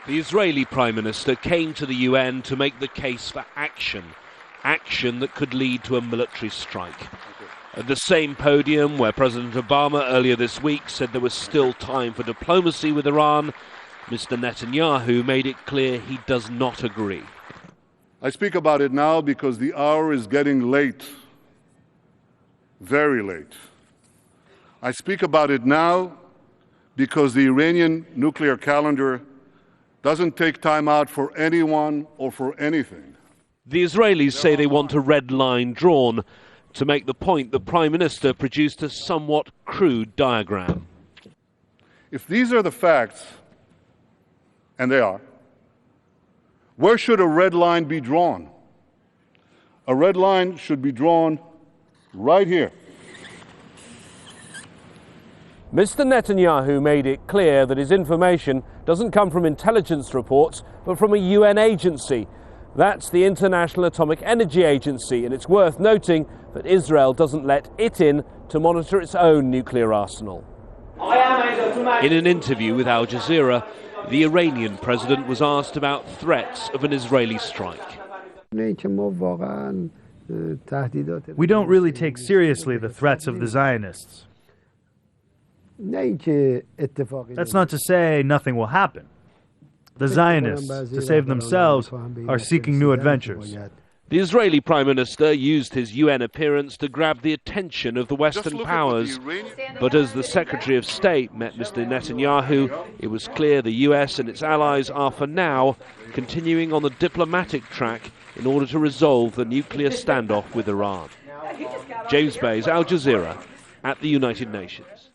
The Israeli Prime Minister came to the UN to make the case for action that could lead to a military strike. At the same podium where President Obama earlier this week said there was still time for diplomacy with Iran, Mr. Netanyahu made it clear he does not agree. I speak about it now because the hour is getting late, very late. I speak about it now because the Iranian nuclear calendar doesn't take time out for anyone or for anything. The Israelis say they want a red line drawn. To make the point, the Prime Minister produced a somewhat crude diagram. If these are the facts, and they are, where should a red line be drawn? A red line should be drawn right here. Mr. Netanyahu made it clear that his information doesn't come from intelligence reports, but from a UN agency. That's the International Atomic Energy Agency, and it's worth noting that Israel doesn't let it in to monitor its own nuclear arsenal. In an interview with Al Jazeera, the Iranian president was asked about threats of an Israeli strike. We don't really take seriously the threats of the Zionists. That's not to say nothing will happen. The Zionists, to save themselves, are seeking new adventures. The Israeli Prime Minister used his UN appearance to grab the attention of the Western powers. But as the Secretary of State met Mr. Netanyahu, it was clear the US and its allies are, for now, continuing on the diplomatic track in order to resolve the nuclear standoff with Iran. James Bays, Al Jazeera, at the United Nations.